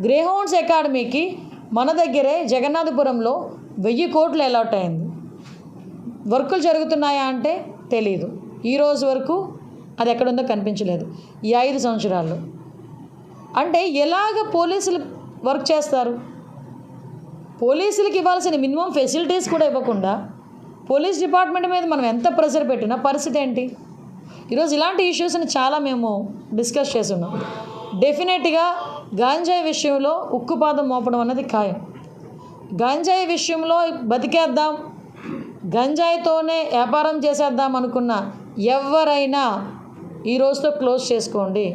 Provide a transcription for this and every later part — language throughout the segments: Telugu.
గ్రేహౌండ్స్ అకాడమీకి మన దగ్గరే జగన్నాథపురంలో 1000 కోట్లు అలాట్ అయింది. వర్కులు జరుగుతున్నాయా అంటే తెలీదు. ఈరోజు వరకు అది ఎక్కడుందో కనిపించలేదు ఈ 5 సంవత్సరాల్లో. అంటే ఎలాగ పోలీసులు వర్క్ చేస్తారు? పోలీసులకి ఇవ్వాల్సిన మినిమం ఫెసిలిటీస్ కూడా ఇవ్వకుండా పోలీస్ డిపార్ట్మెంట్ మీద మనం ఎంత ప్రెషర్ పెట్టినా పరిస్థితి ఏంటి? ఈరోజు ఇలాంటి ఇష్యూస్ని చాలా మేము డిస్కస్ చేస్తున్నాం. డెఫినెట్గా గాంజాయి విషయంలో ఉక్కుపాదం మోపడం అన్నది ఖాయం. గంజాయి విషయంలో బతికేద్దాం, గంజాయితోనే వ్యాపారం చేసేద్దాం అనుకున్న ఎవరైనా ఈ రోజుతో క్లోజ్ చేసుకోండి.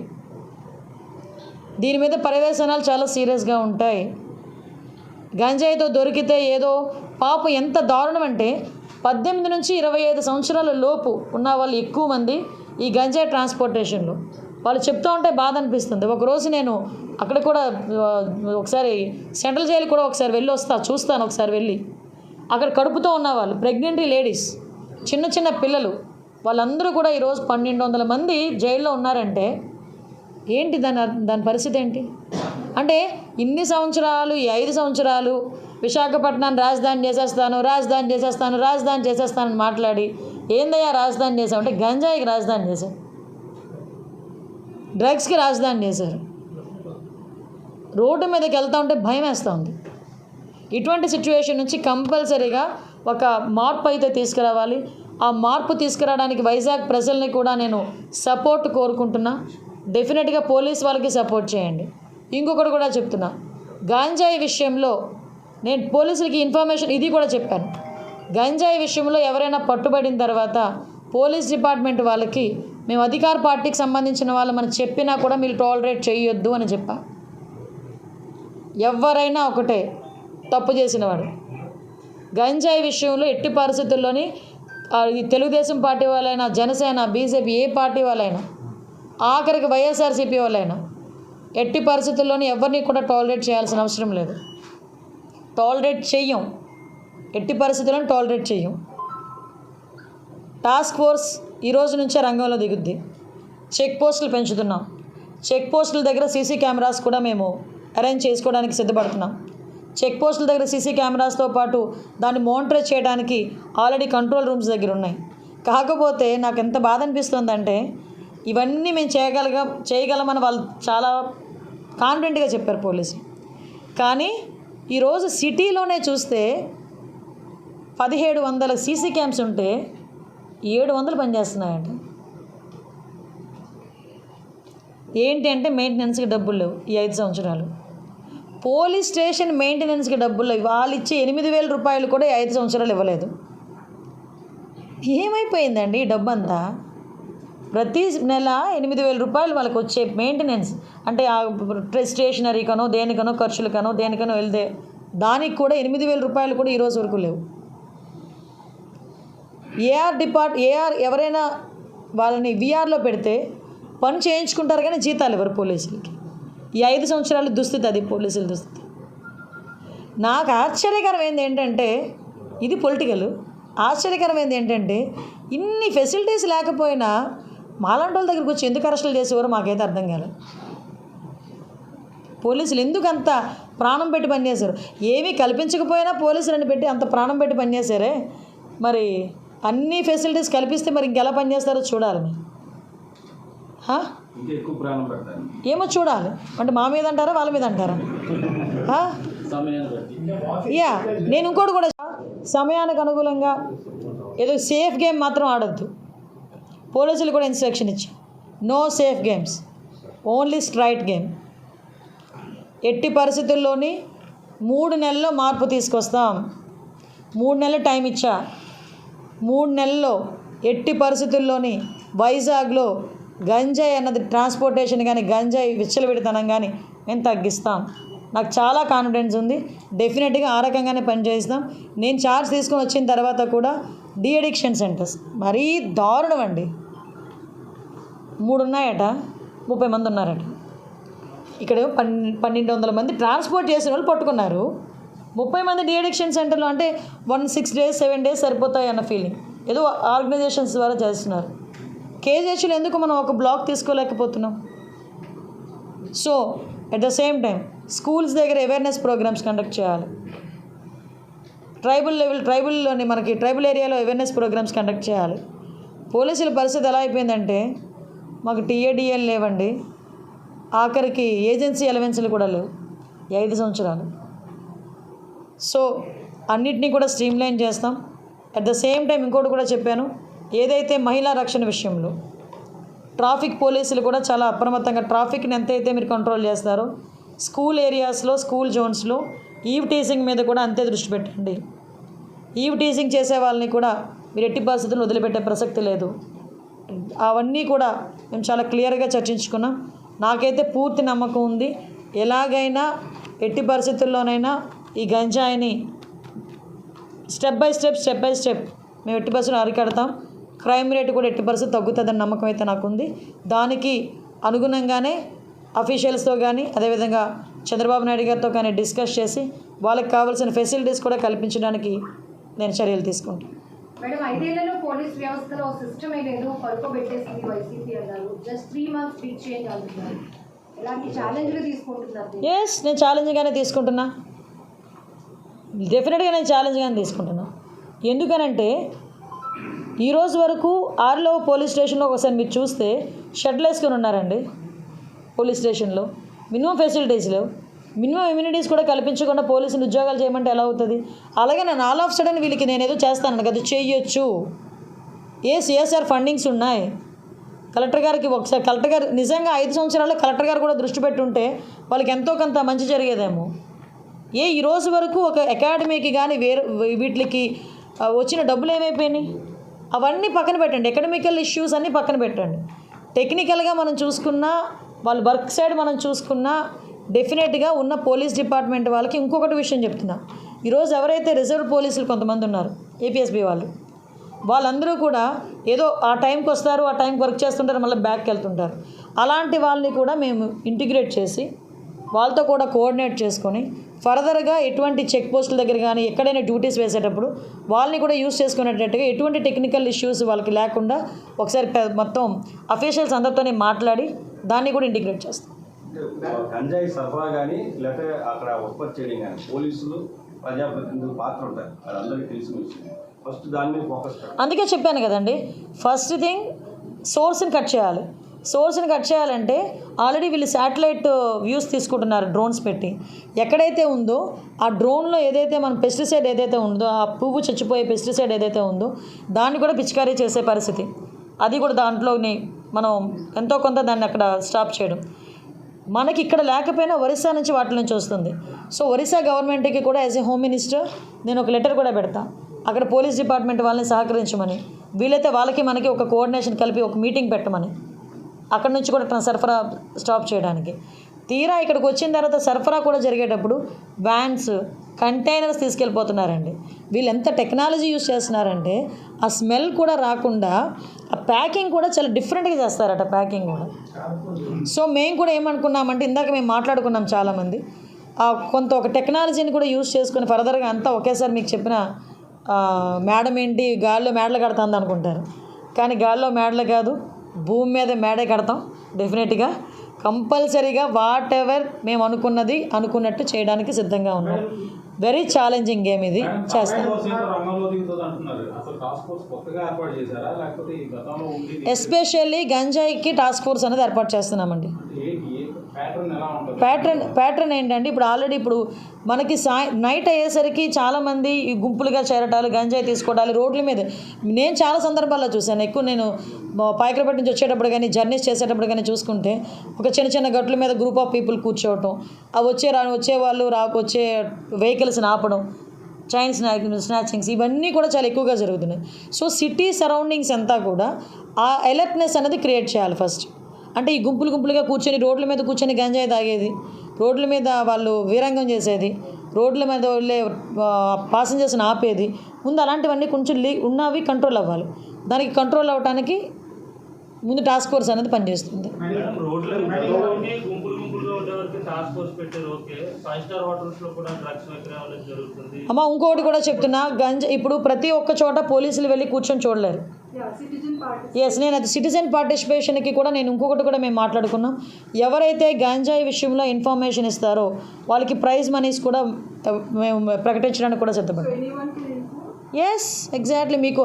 దీని మీద పర్యవేక్షణాలు చాలా సీరియస్గా ఉంటాయి. గంజాయితో దొరికితే ఏదో పాపం ఎంత దారుణం అంటే 18 నుంచి 25 సంవత్సరాల లోపు ఉన్న వాళ్ళు ఎక్కువ మంది ఈ గంజాయి ట్రాన్స్పోర్టేషన్లో. వాళ్ళు చెప్తూ ఉంటే బాధ అనిపిస్తుంది. ఒకరోజు నేను అక్కడ కూడా ఒకసారి సెంట్రల్ జైలు కూడా ఒకసారి వెళ్ళి చూస్తాను ఒకసారి వెళ్ళి. అక్కడ కడుపుతో ఉన్నవాళ్ళు, ప్రెగ్నెంట్ లేడీస్, చిన్న చిన్న పిల్లలు, వాళ్ళందరూ కూడా ఈరోజు 1200 మంది జైల్లో ఉన్నారంటే ఏంటి దాని పరిస్థితి ఏంటి? అంటే ఇన్ని సంవత్సరాలు, ఈ 5 సంవత్సరాలు విశాఖపట్నాన్ని రాజధాని చేసేస్తానని మాట్లాడి ఏందయ్యా రాజధాని చేసావు అంటే గంజాయికి రాజధాని చేశారు, డ్రగ్స్కి రాజధాని చేశారు. రోడ్డు మీదకి వెళ్తూ ఉంటే భయం వేస్తూ ఉంది. ఇటువంటి సిచ్యువేషన్ నుంచి కంపల్సరీగా ఒక మార్పు అయితే తీసుకురావాలి. ఆ మార్పు తీసుకురావడానికి వైజాగ్ ప్రజల్ని కూడా నేను సపోర్ట్ కోరుకుంటున్నా. డెఫినెట్గా పోలీస్ వాళ్ళకి సపోర్ట్ చేయండి. ఇంకొకటి కూడా చెప్తున్నా, గంజాయి విషయంలో నేను పోలీసులకి ఇన్ఫర్మేషన్ ఇది కూడా చెప్పాను. గంజాయి విషయంలో ఎవరైనా పట్టుబడిన తర్వాత పోలీస్ డిపార్ట్మెంట్ వాళ్ళకి మేము అధికార పార్టీకి సంబంధించిన వాళ్ళు మనం చెప్పినా కూడా మీరు టాలరేట్ చేయొద్దు అని చెప్పా. ఎవరైనా ఒకటే తప్పు చేసినవాడు. గంజాయి విషయంలో ఎట్టి పరిస్థితుల్లోని తెలుగుదేశం పార్టీ వాళ్ళైనా, జనసేన, బీజేపీ ఏ పార్టీ వాళ్ళైనా, ఆఖరికి వైఎస్ఆర్సీపీ వాళ్ళైనా ఎట్టి పరిస్థితుల్లోని ఎవరిని కూడా టాలరేట్ చేయాల్సిన అవసరం లేదు. టాలరేట్ చెయ్యం, ఎట్టి పరిస్థితుల్లోని టాలరేట్ చెయ్యం. టాస్క్ ఫోర్స్ ఈ రోజు నుంచే రంగంలో దిగుద్ది. చెక్ పోస్టులు పెంచుతున్నాం. చెక్ పోస్టుల దగ్గర సీసీ కెమెరాస్ కూడా మేము అరేంజ్ చేసుకోవడానికి సిద్ధపడుతున్నాం. చెక్ పోస్టుల దగ్గర సీసీ కెమెరాస్తో పాటు దాన్ని మానిటర్ చేయడానికి ఆల్రెడీ కంట్రోల్ రూమ్స్ దగ్గర ఉన్నాయి. కాకపోతే నాకు ఎంత బాధ అనిపిస్తుందంటే ఇవన్నీ మేము చేయగలమని వాళ్ళు చాలా కాన్ఫిడెంట్గా చెప్పారు పోలీసులు. కానీ ఈరోజు సిటీలోనే చూస్తే 1700 సీసీ క్యామ్స్ ఉంటే 700 పనిచేస్తున్నాయండి. ఏంటి అంటే మెయింటెనెన్స్కి డబ్బులు లేవు. ఈ 5 సంవత్సరాలు పోలీస్ స్టేషన్ మెయింటెనెన్స్కి డబ్బులు లేవు. వాళ్ళు ఇచ్చే 8000 రూపాయలు కూడా 5 సంవత్సరాలు ఇవ్వలేదు. ఏమైపోయిందండి ఈ డబ్బు అంతా? ప్రతి నెల 8000 రూపాయలు వాళ్ళకి వచ్చే మెయింటెనెన్స్ అంటే స్టేషనరీకనో దేనికనో ఖర్చులకనో దేనికనో వెళ్తే దానికి కూడా 8000 రూపాయలు కూడా ఈరోజు వరకు లేవు. ఏఆర్ ఎవరైనా వాళ్ళని విఆర్లో పెడితే పని చేయించుకుంటారు కానీ జీతాలు ఇవ్వరు పోలీసులకి. ఈ 5 సంవత్సరాలు దుస్థితి అది పోలీసుల దుస్థితి. నాకు ఆశ్చర్యకరమైంది ఏంటంటే ఇది పొలిటికల్. ఆశ్చర్యకరమైంది ఏంటంటే ఇన్ని ఫెసిలిటీస్ లేకపోయినా మాలాంటి వాళ్ళ దగ్గరికి వచ్చి ఎందుకు అరెస్టులు చేసేవారో మాకైతే అర్థం కాలేదు. పోలీసులు ఎందుకు అంత ప్రాణం పెట్టి పనిచేశారు? ఏమీ కల్పించకపోయినా పోలీసులను పెట్టి అంత ప్రాణం పెట్టి పనిచేశారే. మరి అన్ని ఫెసిలిటీస్ కల్పిస్తే మరి ఇంకెలా పనిచేస్తారో చూడాలి. ఏమో చూడాలి. అంటే మా మీద అంటారా వాళ్ళ మీద అంటారా? నేను ఇంకోటి కూడా సమయానికి అనుకూలంగా ఏదో సేఫ్ గేమ్ మాత్రం ఆడొద్దు. పోలీసులు కూడా ఇన్స్ట్రక్షన్ ఇచ్చి no safe games, only straight game. ఎట్టి పరిస్థితుల్లోని 3 నెలల్లో మార్పు తీసుకొస్తాం. 3 నెలలు టైం ఇచ్చా. 3 నెలల్లో ఎట్టి పరిస్థితుల్లోని వైజాగ్లో గంజాయి అన్నది ట్రాన్స్పోర్టేషన్ కానీ గంజాయి విచ్చలవిడితనం కానీ మేము తగ్గిస్తాం. నాకు చాలా కాన్ఫిడెన్స్ ఉంది. డెఫినెట్గా ఆ రకంగానే పనిచేస్తాం. నేను ఛార్జ్ తీసుకొని వచ్చిన తర్వాత కూడా డీ అడిక్షన్ సెంటర్స్ మరీ దారుణం అండి. 3 ఉన్నాయట, 30 మంది ఉన్నారట. ఇక్కడ 1200 మంది ట్రాన్స్పోర్ట్ చేసిన వాళ్ళు పట్టుకున్నారు. 30 మంది డీ అడిక్షన్ సెంటర్లో అంటే 6 days 7 days సరిపోతాయి అన్న ఫీలింగ్ ఏదో ఆర్గనైజేషన్స్ ద్వారా చేస్తున్నారు. కేజీహెచ్లో ఎందుకు మనం ఒక బ్లాక్ తీసుకోలేకపోతున్నాం? So at the same time schools దగ్గర అవేర్నెస్ ప్రోగ్రామ్స్ కండక్ట్ చేయాలి. ట్రైబల్లోని మనకి ట్రైబల్ ఏరియాలో అవేర్నెస్ ప్రోగ్రామ్స్ కండక్ట్ చేయాలి. పోలీసుల పరిస్థితి ఎలా అయిపోయిందంటే మాకు టీఏడిఎల్ లేవండి, ఆఖరికి ఏజెన్సీ అలవెన్స్లు కూడా లేవు 5 సంవత్సరాలు. సో అన్నిటినీ కూడా స్ట్రీమ్లైన్ చేస్తాం. అట్ ద సేమ్ టైం ఇంకోటి కూడా చెప్పాను, ఏదైతే మహిళా రక్షణ విషయంలో ట్రాఫిక్ పోలీసులు కూడా చాలా అప్రమత్తంగా ట్రాఫిక్ని ఎంతైతే మీరు కంట్రోల్ చేస్తారో స్కూల్ ఏరియాస్లో స్కూల్ జోన్స్లో ఈవ్ టీజింగ్ మీద కూడా అంతే దృష్టి పెట్టండి. ఈవ్ టీజింగ్ చేసే వాళ్ళని కూడా మీరు ఎట్టి పరిస్థితుల్లో వదిలిపెట్టే ప్రసక్తి లేదు. అవన్నీ కూడా మేము చాలా క్లియర్గా చర్చించుకున్నాం. నాకైతే పూర్తి నమ్మకం ఉంది, ఎలాగైనా ఎట్టి పరిస్థితుల్లోనైనా ఈ గంజాయిని స్టెప్ బై స్టెప్ మేము ఎట్టి పరిస్థితులు అరికడతాం. క్రైమ్ రేట్ కూడా ఎట్టి పరిస్థితి తగ్గుతుందని నమ్మకం అయితే నాకుంది. దానికి అనుగుణంగానే అఫీషియల్స్తో కానీ అదేవిధంగా చంద్రబాబు నాయుడు గారితో కానీ డిస్కస్ చేసి వాళ్ళకి కావాల్సిన ఫెసిలిటీస్ కూడా కల్పించడానికి నేను చర్యలు తీసుకుంటాను. మేడం 5 ఏళ్లలో పోలీస్ వ్యవస్థలో సిస్టమే లేదు, పడుకోబెట్టేసింది వైసీపీ అన్నారు. జస్ట్ 3 months బిగ్ చేంజ్ అంటున్నారు. ఎలాంటి ఛాలెంజ్లు తీసుకుంటున్నారు? ఎస్, నేను ఛాలెంజ్గానే తీసుకుంటున్నా. డెఫినెట్గా నేను ఛాలెంజ్గానే తీసుకుంటున్నా. ఎందుకనంటే ఈరోజు వరకు ఆర్లో పోలీస్ స్టేషన్లో ఒకసారి మీరు చూస్తే షెడ్లు వేసుకొని ఉన్నారండి. పోలీస్ స్టేషన్లో మినిమం ఫెసిలిటీస్ లేవు, మినిమం ఇమ్యూనిటీస్ కూడా కల్పించకుండా పోలీసులు ఉద్యోగాలు చేయమంటే ఎలా అవుతుంది? అలాగే నేను ఆల్ ఆఫ్ సడన్ వీళ్ళకి నేను ఏదో చేస్తాను కదా, చేయొచ్చు. సిఎస్ఆర్ ఫండింగ్స్ ఉన్నాయి. కలెక్టర్ గారికి ఒకసారి కలెక్టర్ గారు నిజంగా 5 సంవత్సరాల్లో కలెక్టర్ గారు కూడా దృష్టి పెట్టుంటే వాళ్ళకి ఎంతో కొంత మంచి జరిగేదేమో. ఈరోజు వరకు ఒక అకాడమీకి కానీ వీటికి వచ్చిన డబ్బులు ఏమైపోయినాయి? అవన్నీ పక్కన పెట్టండి. ఎకడమికల్ ఇష్యూస్ అన్నీ పక్కన పెట్టండి. టెక్నికల్గా మనం చూసుకున్నా, వాళ్ళ వర్క్ సైడ్ మనం చూసుకున్నా డెఫినెట్గా ఉన్న పోలీస్ డిపార్ట్మెంట్ వాళ్ళకి ఇంకొకటి విషయం చెప్తున్నా. ఈరోజు ఎవరైతే రిజర్వ్ పోలీసులు కొంతమంది ఉన్నారు, ఏపీఎస్బీ వాళ్ళందరూ కూడా ఏదో ఆ టైంకి వస్తారు, ఆ టైంకి వర్క్ చేస్తుంటారు, మళ్ళీ బ్యాక్కి వెళ్తుంటారు. అలాంటి వాళ్ళని కూడా మేము ఇంటిగ్రేట్ చేసి వాళ్ళతో కూడా కోఆర్డినేట్ చేసుకొని ఫర్దర్గా ఎటువంటి చెక్ పోస్టుల దగ్గర కానీ ఎక్కడైనా డ్యూటీస్ వేసేటప్పుడు వాళ్ళని కూడా యూజ్ చేసుకునేటట్టుగా ఎటువంటి టెక్నికల్ ఇష్యూస్ వాళ్ళకి లేకుండా ఒకసారి మొత్తం అఫీషియల్స్ అందరితోనే మాట్లాడి దాన్ని కూడా ఇంటిగ్రేట్ చేస్తాం. గంజాయి సరఫరా కానీ లేకపోతే అక్కడ ఉత్పత్తి చేయడం కానీ పోలీసులు ప్రజాప్రతినిధుల పాత్ర ఉంటాయి, అది అందరికీ తెలిసిన విషయం. ఫస్ట్ దాని మీద ఫోకస్ పెట్టాలి. అందుకే చెప్పాను కదండి, ఫస్ట్ థింగ్ సోర్స్ని కట్ చేయాలి. సోర్స్ని కట్ చేయాలంటే ఆల్రెడీ వీళ్ళు శాటిలైట్ వ్యూస్ తీసుకుంటున్నారు డ్రోన్స్ పెట్టి. ఎక్కడైతే ఉందో ఆ డ్రోన్లో ఏదైతే మన పెస్టిసైడ్ ఏదైతే ఉందో, ఆ పువ్వు చచ్చిపోయే పెస్టిసైడ్ ఏదైతే ఉందో దాన్ని కూడా పిచికారీ చేసే పరిస్థితి, అది కూడా దాంట్లోని మనం ఎంతో కొంత దాన్ని అక్కడ స్టాప్ చేయడం. మనకి ఇక్కడ లేకపోయినా ఒరిస్సా నుంచి వాటి నుంచి వస్తుంది. సో ఒరిస్సా గవర్నమెంట్కి కూడా యాజ్ ఏ హోమ్ మినిస్టర్ నేను ఒక లెటర్ కూడా పెడతా, అక్కడ పోలీస్ డిపార్ట్మెంట్ వాళ్ళని సహకరించమని, వీలైతే వాళ్ళకి మనకి ఒక కోఆర్డినేషన్ కలిపి ఒక మీటింగ్ పెట్టమని, అక్కడ నుంచి కూడా సరఫరా స్టాప్ చేయడానికి. తీరా ఇక్కడికి వచ్చిన తర్వాత సరఫరా కూడా జరిగేటప్పుడు వ్యాన్స్, కంటైనర్స్ తీసుకెళ్ళిపోతున్నారండి. వీళ్ళు ఎంత టెక్నాలజీ యూజ్ చేస్తున్నారంటే ఆ స్మెల్ కూడా రాకుండా ఆ ప్యాకింగ్ కూడా చాలా డిఫరెంట్గా చేస్తారట, ప్యాకింగ్ కూడా. సో మేము కూడా ఏమనుకున్నామంటే ఇందాక మేము మాట్లాడుకున్నాం చాలామంది, కొంత ఒక టెక్నాలజీని కూడా యూజ్ చేసుకుని ఫర్దర్గా అంతా ఒకేసారి మీకు చెప్పిన మేడం ఏంటి గాల్లో మేడలు కడుతుంది అనుకుంటారు, కానీ గాల్లో మేడలు కాదు, భూమి మీద మేడే కడతాం. డెఫినెట్గా కంపల్సరీగా వాట్ ఎవర్ మేము అనుకున్నట్టు చేయడానికి సిద్ధంగా ఉన్నాం. వెరీ ఛాలెంజింగ్ గేమ్ ఇది, చేస్తాం. ఎస్పెషల్లీ గంజాయికి టాస్క్ ఫోర్స్ అనేది ఏర్పాటు చేస్తున్నామండి. ప్యాటర్న్ ఏంటంటే ఇప్పుడు ఆల్రెడీ ఇప్పుడు మనకి నైట్ అయ్యేసరికి చాలామంది ఈ గుంపులుగా చేరటాలు, గంజాయి తీసుకోవడాలు రోడ్ల మీద నేను చాలా సందర్భాల్లో చూశాను. ఎక్కువ నేను పాయకరపేట నుంచి వచ్చేటప్పుడు కానీ జర్నీస్ చేసేటప్పుడు కానీ చూసుకుంటే ఒక చిన్న గట్ల మీద గ్రూప్ ఆఫ్ పీపుల్ కూర్చోవటం, వచ్చేవాళ్ళు వచ్చే వెహికల్స్ని ఆపడం, చైన్ స్నాచింగ్స్ ఇవన్నీ కూడా చాలా ఎక్కువగా జరుగుతున్నాయి. సో సిటీ సరౌండింగ్స్ అంతా కూడా ఆ అలర్ట్నెస్ అనేది క్రియేట్ చేయాలి ఫస్ట్. అంటే ఈ గుంపులుగా కూర్చొని రోడ్ల మీద కూర్చొని గంజాయి తాగేది, రోడ్ల మీద వాళ్ళు వీరంగం చేసేది, రోడ్ల మీద వెళ్ళే పాసెంజర్స్ని ఆపేది, ముందు అలాంటివన్నీ కొంచెం ఉన్నవి కంట్రోల్ అవ్వాలి. దానికి కంట్రోల్ అవ్వడానికి ముందు టాస్క్ ఫోర్స్ అనేది పనిచేస్తుంది. అమ్మ ఇంకోటి కూడా చెప్తున్నా, ఇప్పుడు ప్రతి ఒక్క చోట పోలీసులు వెళ్ళి కూర్చొని చూడలేరు. ఎస్, నేను అది సిటిజన్ పార్టిసిపేషన్కి కూడా నేను ఇంకొకటి కూడా మేము మాట్లాడుకున్నాం. ఎవరైతే గంజాయి విషయంలో ఇన్ఫర్మేషన్ ఇస్తారో వాళ్ళకి ప్రైజ్ మనీస్ కూడా మేము ప్రకటించడానికి కూడా సిద్ధపడ్డాం. Yes, exactly. మీకు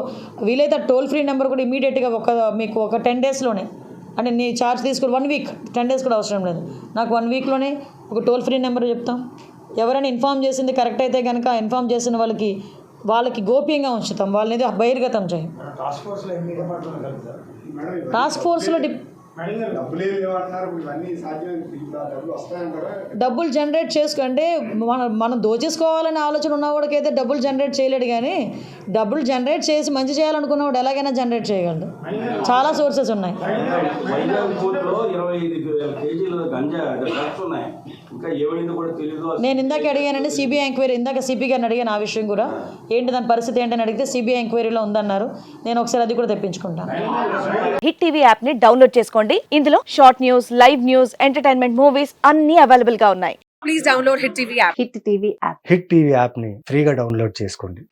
వీలైతే టోల్ ఫ్రీ నెంబర్ కూడా ఇమీడియట్గా మీకు ఒక 10 డేస్లోనే, అంటే నీ ఛార్జ్ తీసుకుని 1 వీక్, 10 డేస్ కూడా అవసరం లేదు, నాకు 1 వీక్లోనే ఒక టోల్ ఫ్రీ నెంబర్ చెప్తాం. ఎవరైనా ఇన్ఫామ్ చేసింది కరెక్ట్ అయితే కనుక ఇన్ఫామ్ చేసిన వాళ్ళకి గోప్యంగా ఉంచుతాం, వాళ్ళని బహిర్గతం చేయం. టాస్క్ ఫోర్స్లో డబ్బులు జనరేట్ అంటే మనం దోచేసుకోవాలనే ఆలోచన ఉన్నవాడికైతే డబ్బులు జనరేట్ చేయలేడు, కానీ డబ్బులు జనరేట్ చేసి మంచి చేయాలనుకున్నవాడు ఎలాగైనా జనరేట్ చేయగలడు. చాలా సోర్సెస్ ఉన్నాయి. వైజాగ్ కోర్టులో 25,000 కేజీల గంజా డ్రగ్స్ ఉన్నాయి, ఇంకా ఏమైందో కూడా తెలియదు. నేను ఇందాక అడిగానండి సిబిఐ ఎంక్వైరీ, ఇందాక సిపి గారిని అడిగాను ఆ విషయం కూడా, ఏంటి దాని పరిస్థితి ఏంటని అడిగితే సిబిఐ ఎంక్వైరీలో ఉందన్నారు. నేను ఒకసారి అది కూడా తెప్పించుకుంటాను. హిట్ టీవీ యాప్ ని డౌన్లోడ్ చేసుకోండి. ఇందులో short news, live news, entertainment movies అన్ని అవైలబుల్ గా ఉన్నాయి. Please download hit TV app. Hit TV యాప్ని ఫ్రీగా డౌన్లోడ్ చేసుకోండి.